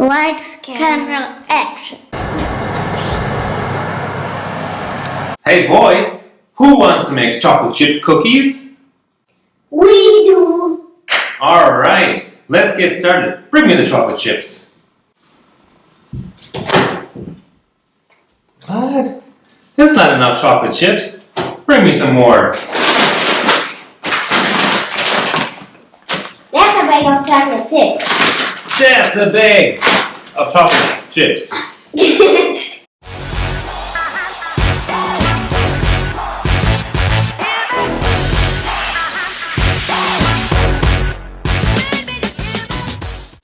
Lights, camera, action. Hey boys, who wants to make chocolate chip cookies? We do. Alright, let's get started. Bring me the chocolate chips. What? That's not enough chocolate chips. Bring me some more. That's a bag of chocolate chips. That's a bag of chocolate chips.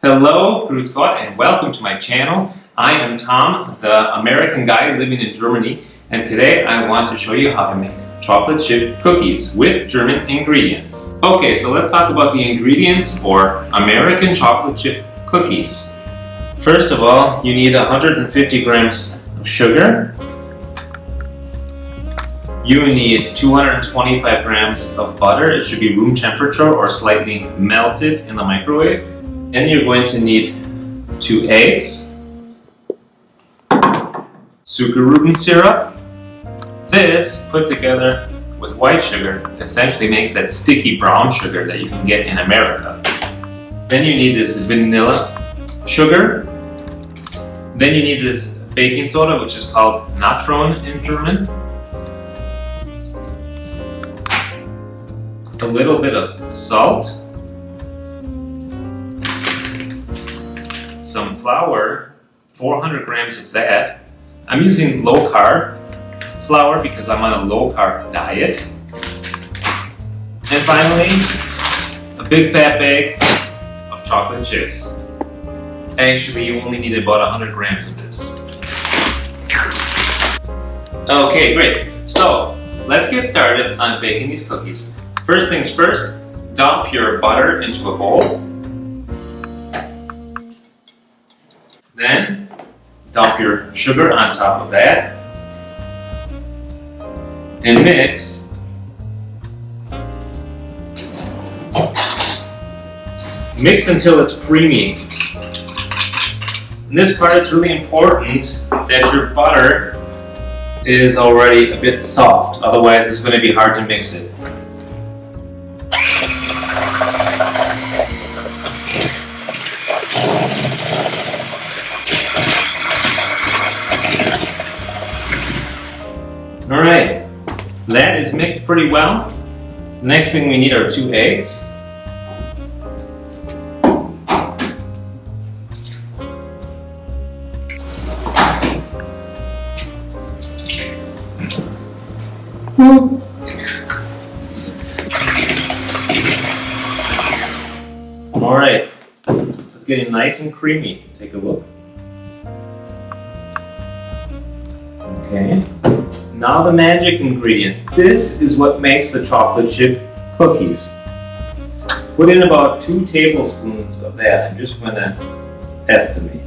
Hello, Grüß Gott, and welcome to my channel. I am Tom, the American guy living in Germany, and today I want to show you how to make chocolate chip cookies with German ingredients. Okay, so let's talk about the ingredients for American chocolate chip cookies. First of all, you need 150 grams of sugar. You need 225 grams of butter. It should be room temperature or slightly melted in the microwave. Then you're going to need 2 eggs, Zuckerrübensirup. This, put together with white sugar, essentially makes that sticky brown sugar that you can get in America. Then you need this vanilla sugar. Then you need this baking soda, which is called Natron in German. A little bit of salt. Some flour, 400 grams of that. I'm using low carb flour because I'm on a low carb diet. And finally, a big fat bag of chocolate chips. Actually, you only need about 100 grams of this. Okay, great. So, let's get started on baking these cookies. First things first, dump your butter into a bowl. Then, dump your sugar on top of that. And mix. Mix until it's creamy. In this part, it's really important that your butter is already a bit soft. Otherwise, it's going to be hard to mix it. Alright, that is mixed pretty well. Next thing we need are 2 eggs. Alright, it's getting nice and creamy. Take a look. Okay. Now the magic ingredient. This is what makes the chocolate chip cookies. Put in about 2 tablespoons of that. I'm just going to estimate.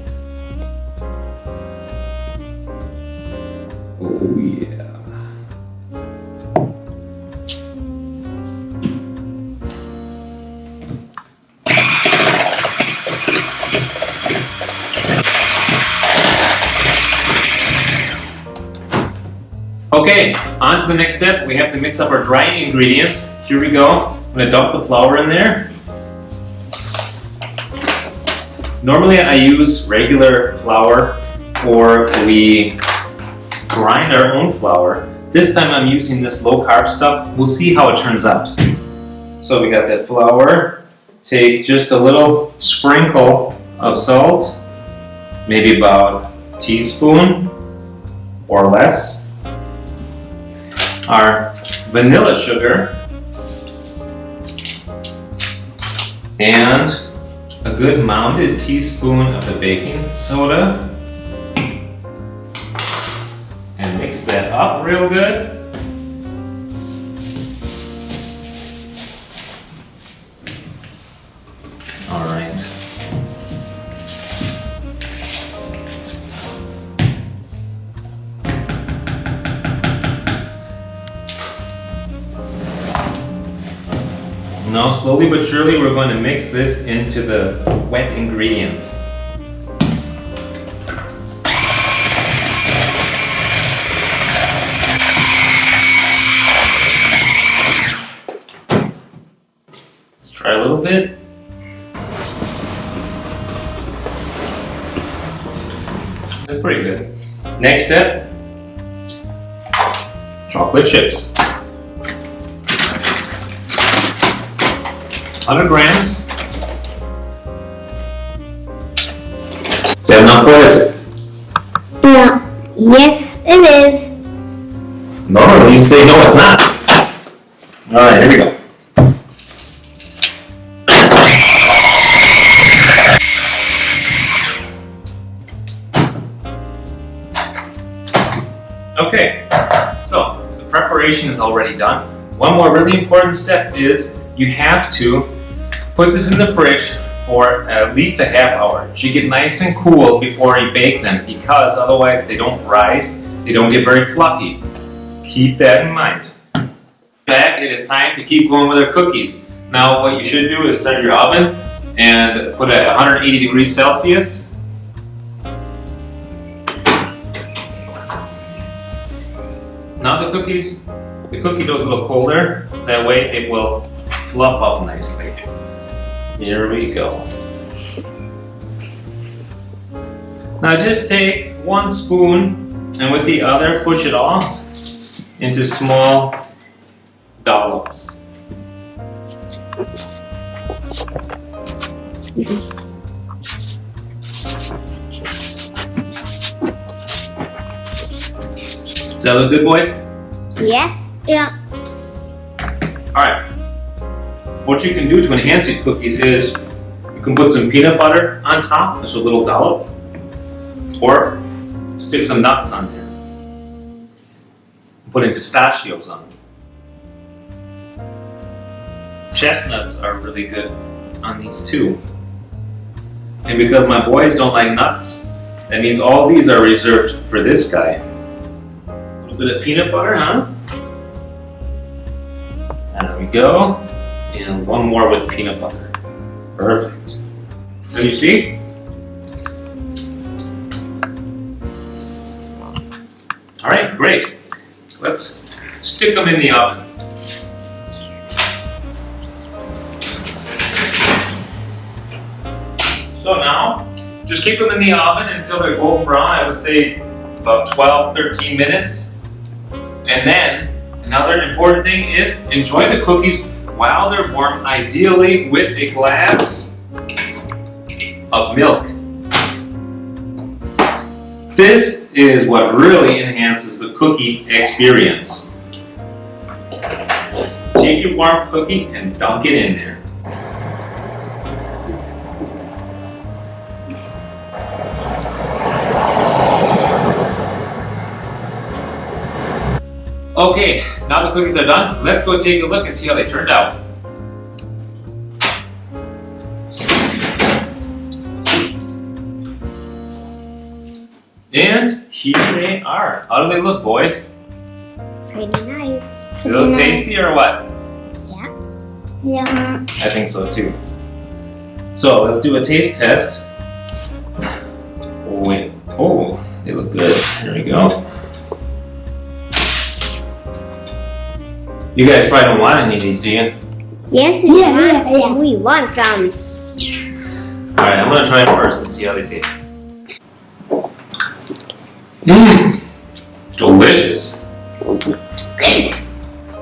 Oh yeah. Okay, on to the next step. We have to mix up our dry ingredients. Here we go. I'm going to dump the flour in there. Normally I use regular flour, or we grind our own flour. This time I'm using this low carb stuff. We'll see how it turns out. So we got that flour. Take just a little sprinkle of salt, maybe about a teaspoon or less. Our vanilla sugar and a good mounded teaspoon of the baking soda, and mix that up real good. All right. Now slowly but surely we're going to mix this into the wet ingredients. a little bit. That's pretty good. Next step, chocolate chips. 100 grams. Is that enough, boys? No. Yes, it is. No, you say no, it's not. Alright, here we go. Okay, so the preparation is already done. One more really important step is you have to put this in the fridge for at least a half hour. It should get nice and cool before you bake them because otherwise they don't rise, they don't get very fluffy. Keep that in mind. Back, it is time to keep going with our cookies. Now what you should do is start your oven and put it at 180 degrees Celsius. Now the cookie dough is a little colder, that way it will fluff up nicely. Here we go. Now just take one spoon and with the other push it off into small dollops. Does that look good, boys? Yes. Yeah. Alright. What you can do to enhance these cookies is you can put some peanut butter on top, just a little dollop, or stick some nuts on there. Put in pistachios on them. Chestnuts are really good on these too. And because my boys don't like nuts, that means all these are reserved for this guy. A little bit of peanut butter, huh? There we go. And one more with peanut butter. Perfect. Can you see? Alright, great. Let's stick them in the oven. So now, just keep them in the oven until they're golden brown. I would say about 12-13 minutes. And then, another important thing is enjoy the cookies while they're warm, ideally with a glass of milk. This is what really enhances the cookie experience. Take your warm cookie and dunk it in there. Okay, now the cookies are done. Let's go take a look and see how they turned out. And here they are. How do they look, boys? Pretty nice. They look tasty or what? Yeah. Yeah. I think so too. So let's do a taste test. Oh, wait. Oh, they look good. There we go. You guys probably don't want any of these, do you? Yes, we want. Yeah. We want some. Alright, I'm gonna try it first and see how they taste. Mmm! Delicious!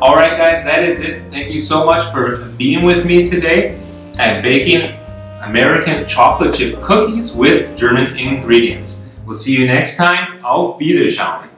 Alright guys, that is it. Thank you so much for being with me today and baking American chocolate chip cookies with German ingredients. We'll see you next time. Auf Wiedersehen!